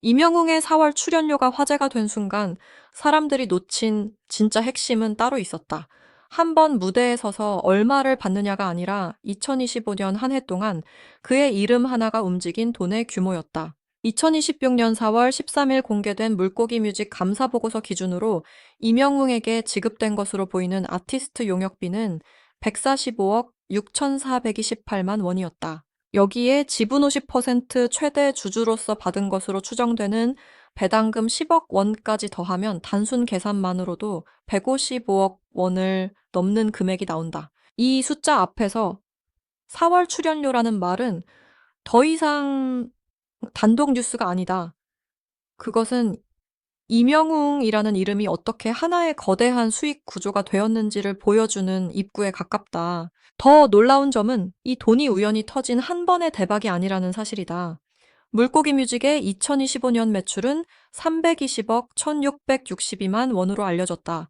이명웅의 4월 출연료가 화제가 된 순간 사람들이 놓친 진짜 핵심은 따로 있었다. 한 번 무대에 서서 얼마를 받느냐가 아니라 2025년 한 해 동안 그의 이름 하나가 움직인 돈의 규모였다. 2026년 4월 13일 공개된 물고기 뮤직 감사 보고서 기준으로 이명웅에게 지급된 것으로 보이는 아티스트 용역비는 145억 6,428만 원이었다. 여기에 지분 50% 최대 주주로서 받은 것으로 추정되는 배당금 10억 원까지 더하면 단순 계산만으로도 155억 원을 넘는 금액이 나온다. 이 숫자 앞에서 4월 출연료라는 말은 더 이상 단독 뉴스가 아니다. 그것은 이명웅이라는 이름이 어떻게 하나의 거대한 수익 구조가 되었는지를 보여주는 입구에 가깝다. 더 놀라운 점은 이 돈이 우연히 터진 한 번의 대박이 아니라는 사실이다. 물고기 뮤직의 2025년 매출은 320억 1662만 원으로 알려졌다.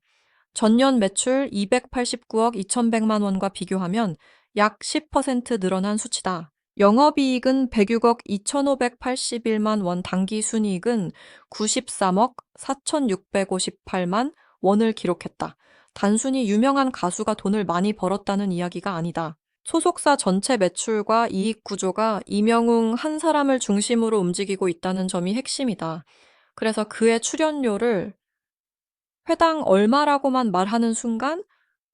전년 매출 289억 2100만 원과 비교하면 약 10% 늘어난 수치다. 영업이익은 106억 2581만 원, 당기순이익은 93억 4658만 원을 기록했다. 단순히 유명한 가수가 돈을 많이 벌었다는 이야기가 아니다. 소속사 전체 매출과 이익 구조가 이명웅 한 사람을 중심으로 움직이고 있다는 점이 핵심이다. 그래서 그의 출연료를 회당 얼마라고만 말하는 순간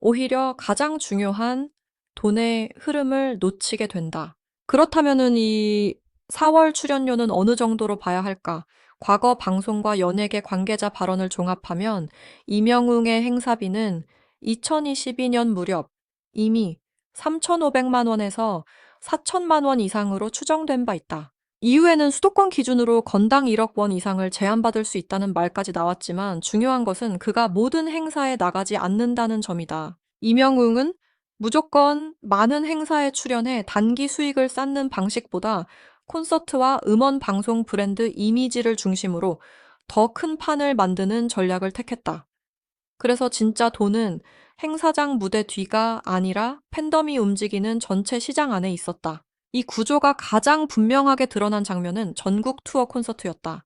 오히려 가장 중요한 돈의 흐름을 놓치게 된다. 그렇다면은 이 4월 출연료는 어느 정도로 봐야 할까? 과거 방송과 연예계 관계자 발언을 종합하면 이명웅의 행사비는 2022년 무렵 이미 3,500만 원에서 4천만 원 이상으로 추정된 바 있다. 이후에는 수도권 기준으로 건당 1억 원 이상을 제한받을 수 있다는 말까지 나왔지만 중요한 것은 그가 모든 행사에 나가지 않는다는 점이다. 이명웅은 무조건 많은 행사에 출연해 단기 수익을 쌓는 방식보다 콘서트와 음원 방송 브랜드 이미지를 중심으로 더 큰 판을 만드는 전략을 택했다. 그래서 진짜 돈은 행사장 무대 뒤가 아니라 팬덤이 움직이는 전체 시장 안에 있었다. 이 구조가 가장 분명하게 드러난 장면은 전국 투어 콘서트였다.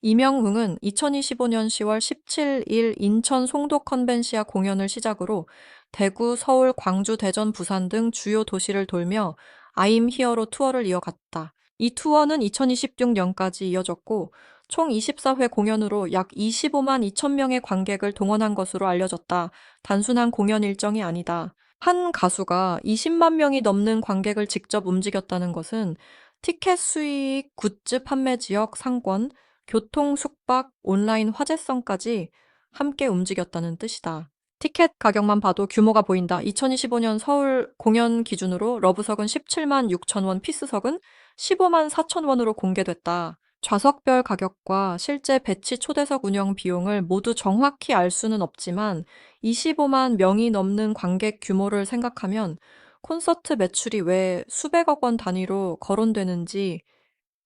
이명웅은 2025년 10월 17일 인천 송도 컨벤시아 공연을 시작으로 대구, 서울, 광주, 대전, 부산 등 주요 도시를 돌며 아임 히어로 투어를 이어갔다. 이 투어는 2026년까지 이어졌고 총 24회 공연으로 약 25만 2천 명의 관객을 동원한 것으로 알려졌다. 단순한 공연 일정이 아니다. 한 가수가 20만 명이 넘는 관객을 직접 움직였다는 것은 티켓 수익, 굿즈 판매 지역 상권, 교통, 숙박, 온라인 화제성까지 함께 움직였다는 뜻이다. 티켓 가격만 봐도 규모가 보인다. 2025년 서울 공연 기준으로 러브석은 17만 6천 원, 피스석은 15만 4천 원으로 공개됐다. 좌석별 가격과 실제 배치 초대석 운영 비용을 모두 정확히 알 수는 없지만 25만 명이 넘는 관객 규모를 생각하면 콘서트 매출이 왜 수백억 원 단위로 거론되는지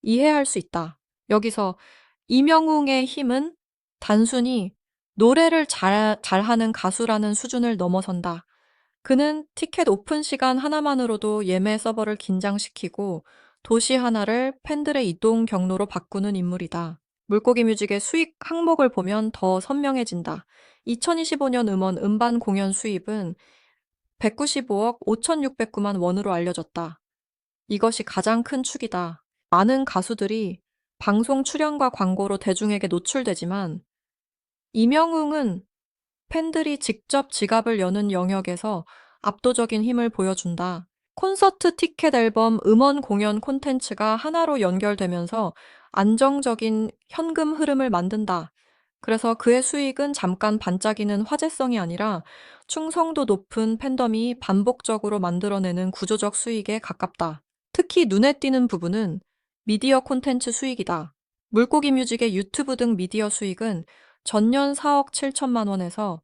이해할 수 있다. 여기서 이명웅의 힘은 단순히 노래를 잘하는 가수라는 수준을 넘어선다. 그는 티켓 오픈 시간 하나만으로도 예매 서버를 긴장시키고 도시 하나를 팬들의 이동 경로로 바꾸는 인물이다. 물고기 뮤직의 수익 항목을 보면 더 선명해진다. 2025년 음원 음반 공연 수입은 195억 5,609만 원으로 알려졌다. 이것이 가장 큰 축이다. 많은 가수들이 방송 출연과 광고로 대중에게 노출되지만 이명웅은 팬들이 직접 지갑을 여는 영역에서 압도적인 힘을 보여준다. 콘서트 티켓 앨범 음원 공연 콘텐츠가 하나로 연결되면서 안정적인 현금 흐름을 만든다. 그래서 그의 수익은 잠깐 반짝이는 화제성이 아니라 충성도 높은 팬덤이 반복적으로 만들어내는 구조적 수익에 가깝다. 특히 눈에 띄는 부분은 미디어 콘텐츠 수익이다. 물고기 뮤직의 유튜브 등 미디어 수익은 전년 4억 7천만 원에서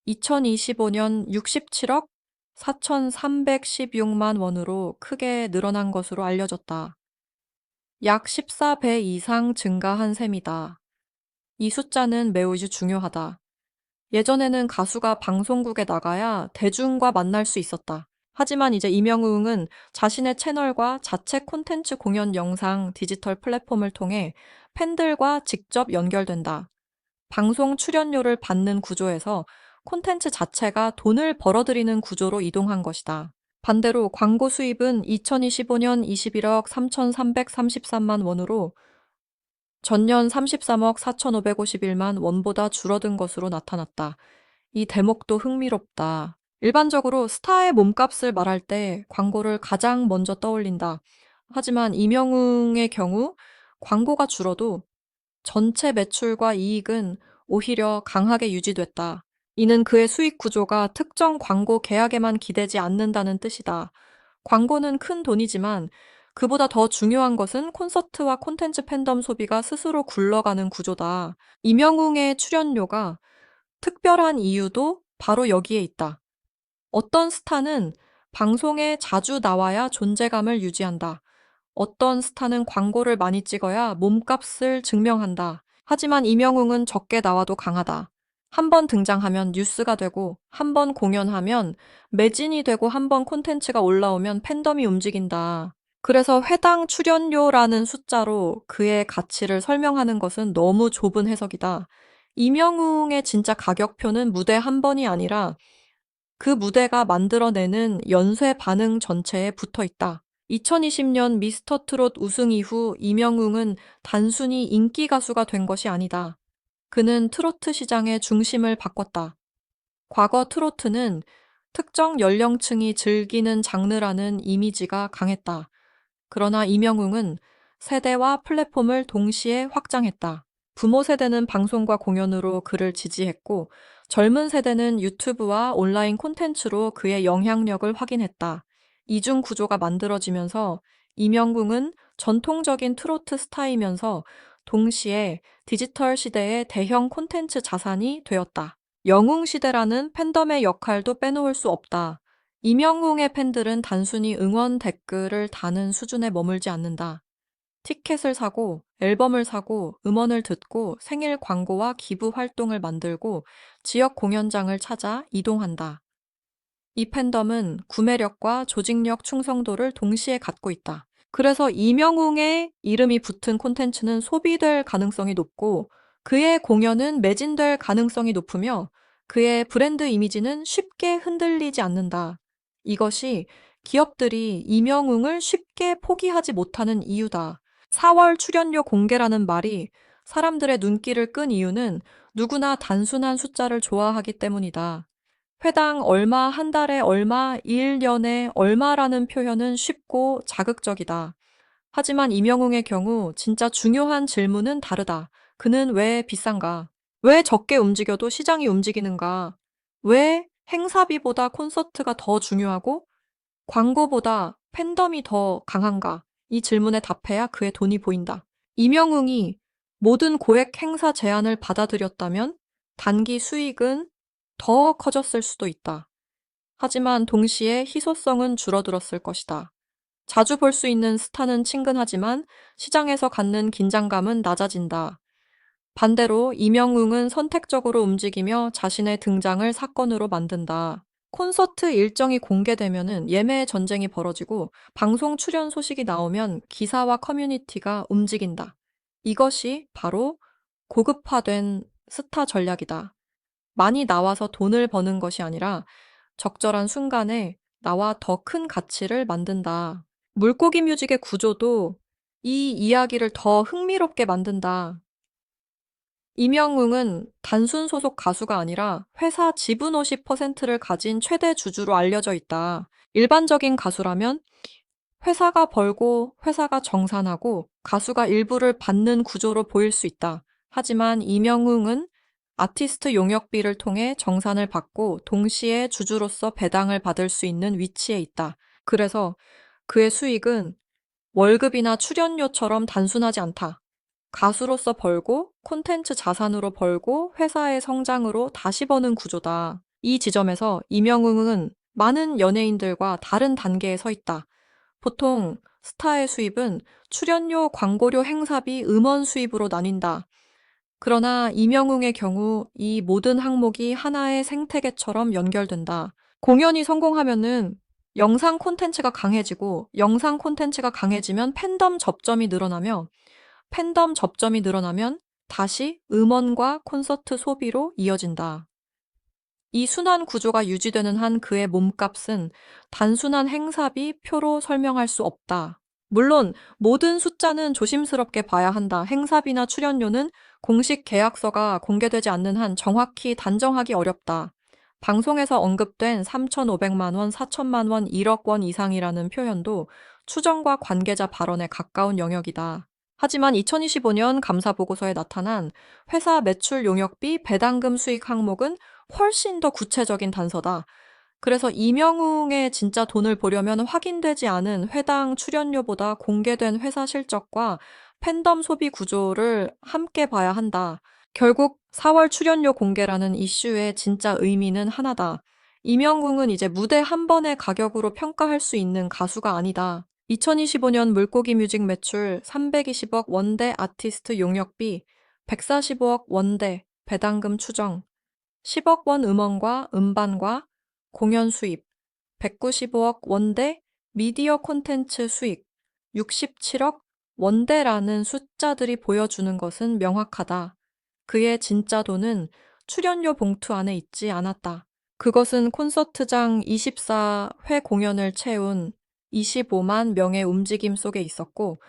2025년 67억 4,316만 원으로 크게 늘어난 것으로 알려졌다. 약 14배 이상 증가한 셈이다. 이 숫자는 매우 중요하다. 예전에는 가수가 방송국에 나가야 대중과 만날 수 있었다. 하지만 이제 이명웅은 자신의 채널과 자체 콘텐츠 공연 영상 디지털 플랫폼을 통해 팬들과 직접 연결된다. 방송 출연료를 받는 구조에서 콘텐츠 자체가 돈을 벌어들이는 구조로 이동한 것이다. 반대로 광고 수입은 2025년 21억 3,333만 원으로 전년 33억 4,551만 원보다 줄어든 것으로 나타났다. 이 대목도 흥미롭다. 일반적으로 스타의 몸값을 말할 때 광고를 가장 먼저 떠올린다. 하지만 이명웅의 경우 광고가 줄어도 전체 매출과 이익은 오히려 강하게 유지됐다. 이는 그의 수익 구조가 특정 광고 계약에만 기대지 않는다는 뜻이다. 광고는 큰 돈이지만 그보다 더 중요한 것은 콘서트와 콘텐츠 팬덤 소비가 스스로 굴러가는 구조다. 이명웅의 출연료가 특별한 이유도 바로 여기에 있다. 어떤 스타는 방송에 자주 나와야 존재감을 유지한다. 어떤 스타는 광고를 많이 찍어야 몸값을 증명한다. 하지만 이명웅은 적게 나와도 강하다. 한 번 등장하면 뉴스가 되고, 한 번 공연하면 매진이 되고, 한 번 콘텐츠가 올라오면 팬덤이 움직인다. 그래서 회당 출연료라는 숫자로 그의 가치를 설명하는 것은 너무 좁은 해석이다. 이명웅의 진짜 가격표는 무대 한 번이 아니라 그 무대가 만들어내는 연쇄 반응 전체에 붙어 있다. 2020년 미스터 트롯 우승 이후 이명웅은 단순히 인기 가수가 된 것이 아니다. 그는 트로트 시장의 중심을 바꿨다. 과거 트로트는 특정 연령층이 즐기는 장르라는 이미지가 강했다. 그러나 이명웅은 세대와 플랫폼을 동시에 확장했다. 부모 세대는 방송과 공연으로 그를 지지했고, 젊은 세대는 유튜브와 온라인 콘텐츠로 그의 영향력을 확인했다. 이중 구조가 만들어지면서 이명웅은 전통적인 트로트 스타이면서 동시에 디지털 시대의 대형 콘텐츠 자산이 되었다. 영웅 시대라는 팬덤의 역할도 빼놓을 수 없다. 이명웅의 팬들은 단순히 응원 댓글을 다는 수준에 머물지 않는다. 티켓을 사고, 앨범을 사고, 음원을 듣고, 생일 광고와 기부 활동을 만들고, 지역 공연장을 찾아 이동한다. 이 팬덤은 구매력과 조직력 충성도를 동시에 갖고 있다. 그래서 이명웅의 이름이 붙은 콘텐츠는 소비될 가능성이 높고, 그의 공연은 매진될 가능성이 높으며, 그의 브랜드 이미지는 쉽게 흔들리지 않는다. 이것이 기업들이 이명웅을 쉽게 포기하지 못하는 이유다. 4월 출연료 공개라는 말이 사람들의 눈길을 끈 이유는 누구나 단순한 숫자를 좋아하기 때문이다. 회당 얼마, 한 달에 얼마, 1년에 얼마라는 표현은 쉽고 자극적이다. 하지만 이명웅의 경우 진짜 중요한 질문은 다르다. 그는 왜 비싼가? 왜 적게 움직여도 시장이 움직이는가? 왜 행사비보다 콘서트가 더 중요하고 광고보다 팬덤이 더 강한가? 이 질문에 답해야 그의 돈이 보인다. 이명웅이 모든 고액 행사 제안을 받아들였다면 단기 수익은 더 커졌을 수도 있다. 하지만 동시에 희소성은 줄어들었을 것이다. 자주 볼 수 있는 스타는 친근하지만 시장에서 갖는 긴장감은 낮아진다. 반대로 이명웅은 선택적으로 움직이며 자신의 등장을 사건으로 만든다. 콘서트 일정이 공개되면은 예매 전쟁이 벌어지고 방송 출연 소식이 나오면 기사와 커뮤니티가 움직인다. 이것이 바로 고급화된 스타 전략이다. 많이 나와서 돈을 버는 것이 아니라 적절한 순간에 나와 더 큰 가치를 만든다. 물고기 뮤직의 구조도 이 이야기를 더 흥미롭게 만든다. 이명웅은 단순 소속 가수가 아니라 회사 지분 50%를 가진 최대 주주로 알려져 있다. 일반적인 가수라면 회사가 벌고 회사가 정산하고 가수가 일부를 받는 구조로 보일 수 있다. 하지만 이명웅은 아티스트 용역비를 통해 정산을 받고 동시에 주주로서 배당을 받을 수 있는 위치에 있다. 그래서 그의 수익은 월급이나 출연료처럼 단순하지 않다. 가수로서 벌고 콘텐츠 자산으로 벌고 회사의 성장으로 다시 버는 구조다. 이 지점에서 이명웅은 많은 연예인들과 다른 단계에 서 있다. 보통 스타의 수입은 출연료, 광고료, 행사비, 음원 수입으로 나뉜다. 그러나 이명웅의 경우 이 모든 항목이 하나의 생태계처럼 연결된다. 공연이 성공하면은 영상 콘텐츠가 강해지고 영상 콘텐츠가 강해지면 팬덤 접점이 늘어나며 팬덤 접점이 늘어나면 다시 음원과 콘서트 소비로 이어진다. 이 순환 구조가 유지되는 한 그의 몸값은 단순한 행사비 표로 설명할 수 없다. 물론 모든 숫자는 조심스럽게 봐야 한다. 행사비나 출연료는 공식 계약서가 공개되지 않는 한 정확히 단정하기 어렵다. 방송에서 언급된 3,500만 원, 4천만 원, 1억 원 이상이라는 표현도 추정과 관계자 발언에 가까운 영역이다. 하지만 2025년 감사 보고서에 나타난 회사 매출 용역비 배당금 수익 항목은 훨씬 더 구체적인 단서다. 그래서 이명웅의 진짜 돈을 보려면 확인되지 않은 회당 출연료보다 공개된 회사 실적과 팬덤 소비 구조를 함께 봐야 한다. 결국 4월 출연료 공개라는 이슈의 진짜 의미는 하나다. 이명웅은 이제 무대 한 번의 가격으로 평가할 수 있는 가수가 아니다. 2025년 물고기 뮤직 매출 320억 원대 아티스트 용역비 145억 원대 배당금 추정 10억 원 음원과 음반과 공연 수입 195억 원대 미디어 콘텐츠 수익 67억 원대라는 숫자들이 보여주는 것은 명확하다. 그의 진짜 돈은 출연료 봉투 안에 있지 않았다. 그것은 콘서트장 24회 공연을 채운 25만 명의 움직임 속에 있었고,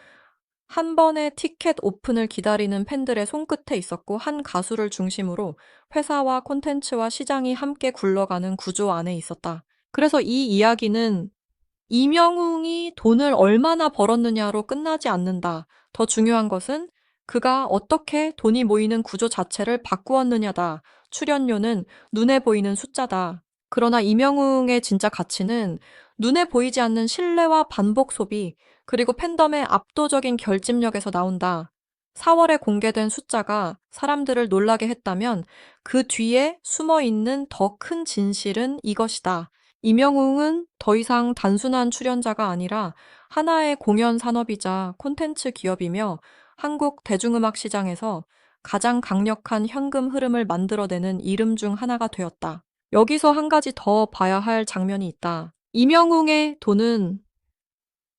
한 번의 티켓 오픈을 기다리는 팬들의 손끝에 있었고, 한 가수를 중심으로 회사와 콘텐츠와 시장이 함께 굴러가는 구조 안에 있었다. 그래서 이 이야기는 이명웅이 돈을 얼마나 벌었느냐로 끝나지 않는다. 더 중요한 것은 그가 어떻게 돈이 모이는 구조 자체를 바꾸었느냐다. 출연료는 눈에 보이는 숫자다. 그러나 이명웅의 진짜 가치는 눈에 보이지 않는 신뢰와 반복 소비, 그리고 팬덤의 압도적인 결집력에서 나온다. 4월에 공개된 숫자가 사람들을 놀라게 했다면 그 뒤에 숨어 있는 더 큰 진실은 이것이다. 이명웅은 더 이상 단순한 출연자가 아니라 하나의 공연 산업이자 콘텐츠 기업이며 한국 대중음악 시장에서 가장 강력한 현금 흐름을 만들어내는 이름 중 하나가 되었다. 여기서 한 가지 더 봐야 할 장면이 있다. 이명웅의 돈은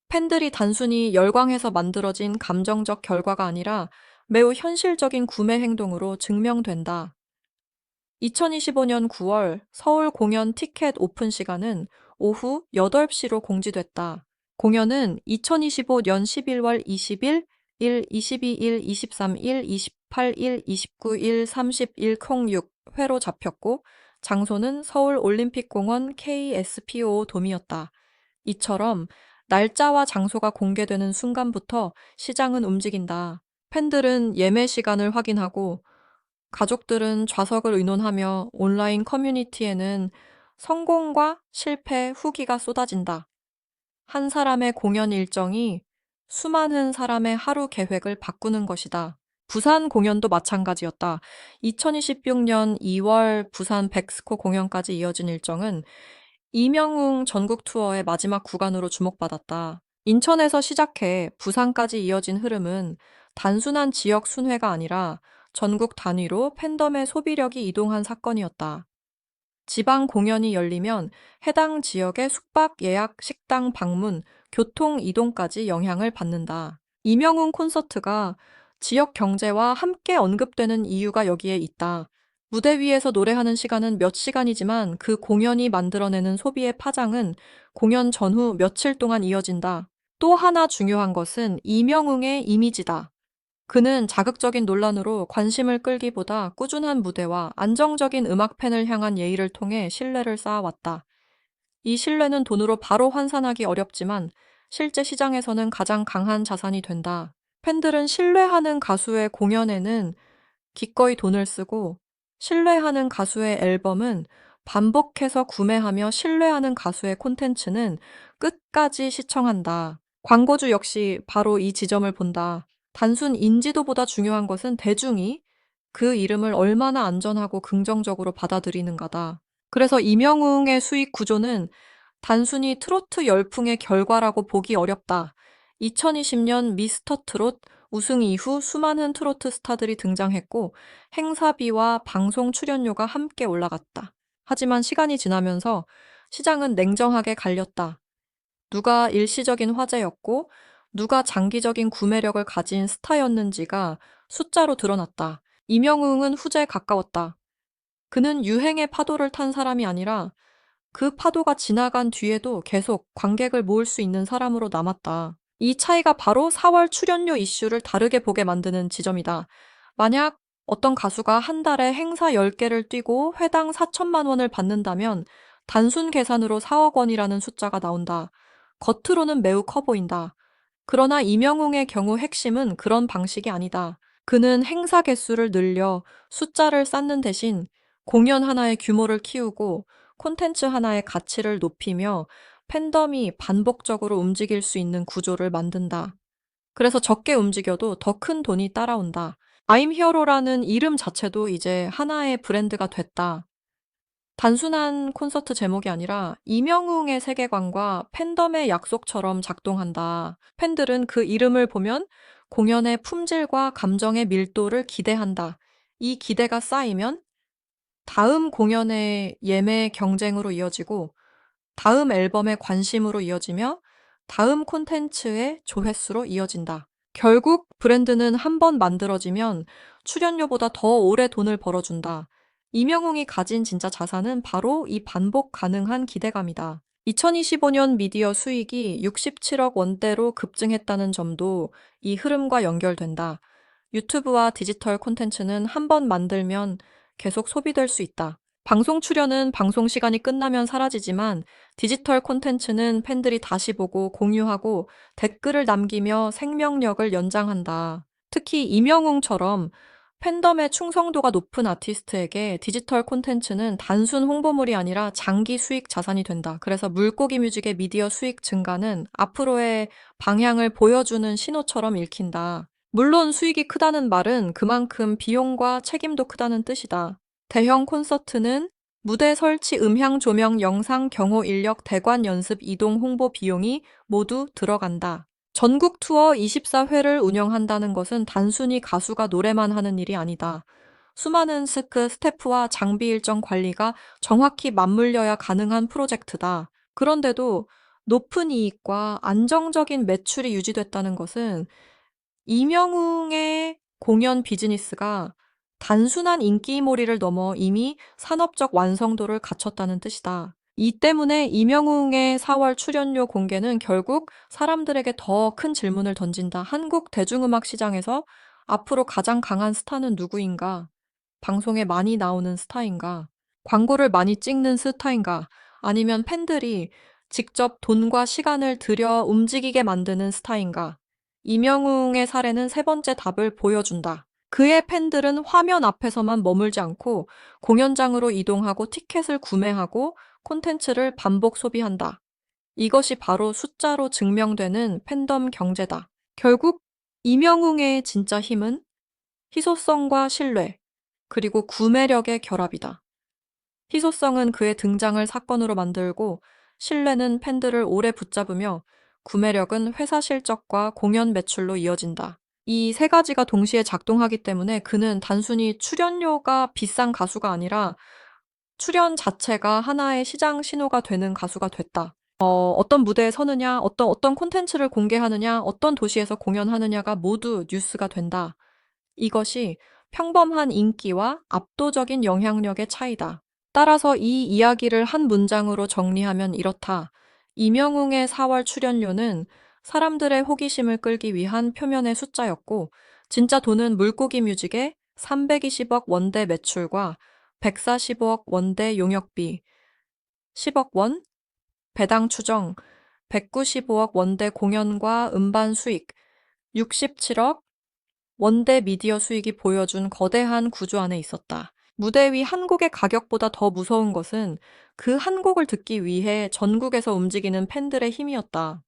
팬들이 단순히 열광해서 만들어진 감정적 결과가 아니라 매우 현실적인 구매 행동으로 증명된다. 2025년 9월 서울 공연 티켓 오픈 시간은 오후 8시로 공지됐다. 공연은 2025년 11월 20일, 1, 22일, 23일, 28일, 29일, 30일 총 6회로 잡혔고 장소는 서울 올림픽공원 KSPO 돔이었다. 이처럼 날짜와 장소가 공개되는 순간부터 시장은 움직인다. 팬들은 예매 시간을 확인하고 가족들은 좌석을 의논하며 온라인 커뮤니티에는 성공과 실패 후기가 쏟아진다. 한 사람의 공연 일정이 수많은 사람의 하루 계획을 바꾸는 것이다. 부산 공연도 마찬가지였다. 2026년 2월 부산 백스코 공연까지 이어진 일정은 이명웅 전국 투어의 마지막 구간으로 주목받았다. 인천에서 시작해 부산까지 이어진 흐름은 단순한 지역 순회가 아니라 전국 단위로 팬덤의 소비력이 이동한 사건이었다. 지방 공연이 열리면 해당 지역의 숙박 예약, 식당 방문, 교통 이동까지 영향을 받는다. 이명웅 콘서트가 지역 경제와 함께 언급되는 이유가 여기에 있다. 무대 위에서 노래하는 시간은 몇 시간이지만 그 공연이 만들어내는 소비의 파장은 공연 전후 며칠 동안 이어진다. 또 하나 중요한 것은 이명웅의 이미지다. 그는 자극적인 논란으로 관심을 끌기보다 꾸준한 무대와 안정적인 음악 팬을 향한 예의를 통해 신뢰를 쌓아왔다. 이 신뢰는 돈으로 바로 환산하기 어렵지만 실제 시장에서는 가장 강한 자산이 된다. 팬들은 신뢰하는 가수의 공연에는 기꺼이 돈을 쓰고 신뢰하는 가수의 앨범은 반복해서 구매하며 신뢰하는 가수의 콘텐츠는 끝까지 시청한다. 광고주 역시 바로 이 지점을 본다. 단순 인지도보다 중요한 것은 대중이 그 이름을 얼마나 안전하고 긍정적으로 받아들이는가다. 그래서 이명웅의 수익 구조는 단순히 트로트 열풍의 결과라고 보기 어렵다. 2020년 미스터 트롯 우승 이후 수많은 트로트 스타들이 등장했고 행사비와 방송 출연료가 함께 올라갔다. 하지만 시간이 지나면서 시장은 냉정하게 갈렸다. 누가 일시적인 화제였고 누가 장기적인 구매력을 가진 스타였는지가 숫자로 드러났다. 임영웅은 후제에 가까웠다. 그는 유행의 파도를 탄 사람이 아니라 그 파도가 지나간 뒤에도 계속 관객을 모을 수 있는 사람으로 남았다. 이 차이가 바로 4월 출연료 이슈를 다르게 보게 만드는 지점이다. 만약 어떤 가수가 한 달에 행사 10개를 뛰고 회당 4천만 원을 받는다면 단순 계산으로 4억 원이라는 숫자가 나온다. 겉으로는 매우 커 보인다. 그러나 임영웅의 경우 핵심은 그런 방식이 아니다. 그는 행사 개수를 늘려 숫자를 쌓는 대신 공연 하나의 규모를 키우고 콘텐츠 하나의 가치를 높이며 팬덤이 반복적으로 움직일 수 있는 구조를 만든다. 그래서 적게 움직여도 더 큰 돈이 따라온다. I'm Hero라는 이름 자체도 이제 하나의 브랜드가 됐다. 단순한 콘서트 제목이 아니라 임영웅의 세계관과 팬덤의 약속처럼 작동한다. 팬들은 그 이름을 보면 공연의 품질과 감정의 밀도를 기대한다. 이 기대가 쌓이면 다음 공연의 예매 경쟁으로 이어지고 다음 앨범의 관심으로 이어지며 다음 콘텐츠의 조회수로 이어진다. 결국 브랜드는 한 번 만들어지면 출연료보다 더 오래 돈을 벌어준다. 임영웅이 가진 진짜 자산은 바로 이 반복 가능한 기대감이다. 2025년 미디어 수익이 67억 원대로 급증했다는 점도 이 흐름과 연결된다. 유튜브와 디지털 콘텐츠는 한 번 만들면 계속 소비될 수 있다. 방송 출연은 방송 시간이 끝나면 사라지지만 디지털 콘텐츠는 팬들이 다시 보고 공유하고 댓글을 남기며 생명력을 연장한다. 특히 임영웅처럼 팬덤의 충성도가 높은 아티스트에게 디지털 콘텐츠는 단순 홍보물이 아니라 장기 수익 자산이 된다. 그래서 물고기 뮤직의 미디어 수익 증가는 앞으로의 방향을 보여주는 신호처럼 읽힌다. 물론 수익이 크다는 말은 그만큼 비용과 책임도 크다는 뜻이다. 대형 콘서트는 무대 설치, 음향, 조명, 영상, 경호 인력, 대관 연습, 이동, 홍보 비용이 모두 들어간다. 전국 투어 24회를 운영한다는 것은 단순히 가수가 노래만 하는 일이 아니다. 수많은 스태프와 장비 일정 관리가 정확히 맞물려야 가능한 프로젝트다. 그런데도 높은 이익과 안정적인 매출이 유지됐다는 것은 이명웅의 공연 비즈니스가 단순한 인기몰이를 넘어 이미 산업적 완성도를 갖췄다는 뜻이다. 이 때문에 이명웅의 4월 출연료 공개는 결국 사람들에게 더 큰 질문을 던진다. 한국 대중음악 시장에서 앞으로 가장 강한 스타는 누구인가? 방송에 많이 나오는 스타인가? 광고를 많이 찍는 스타인가? 아니면 팬들이 직접 돈과 시간을 들여 움직이게 만드는 스타인가? 이명웅의 사례는 세 번째 답을 보여준다. 그의 팬들은 화면 앞에서만 머물지 않고 공연장으로 이동하고 티켓을 구매하고 콘텐츠를 반복 소비한다. 이것이 바로 숫자로 증명되는 팬덤 경제다. 결국 이명웅의 진짜 힘은 희소성과 신뢰, 그리고 구매력의 결합이다. 희소성은 그의 등장을 사건으로 만들고 신뢰는 팬들을 오래 붙잡으며 구매력은 회사 실적과 공연 매출로 이어진다. 이 세 가지가 동시에 작동하기 때문에 그는 단순히 출연료가 비싼 가수가 아니라 출연 자체가 하나의 시장 신호가 되는 가수가 됐다. 어떤 무대에 서느냐, 어떤 콘텐츠를 공개하느냐, 어떤 도시에서 공연하느냐가 모두 뉴스가 된다. 이것이 평범한 인기와 압도적인 영향력의 차이다. 따라서 이 이야기를 한 문장으로 정리하면 이렇다. 이명웅의 4월 출연료는 사람들의 호기심을 끌기 위한 표면의 숫자였고, 진짜 돈은 물고기 뮤직의 320억 원대 매출과 145억 원대 용역비, 10억 원, 배당 추정, 195억 원대 공연과 음반 수익, 67억 원대 미디어 수익이 보여준 거대한 구조 안에 있었다. 무대 위 한 곡의 가격보다 더 무서운 것은 그 한 곡을 듣기 위해 전국에서 움직이는 팬들의 힘이었다.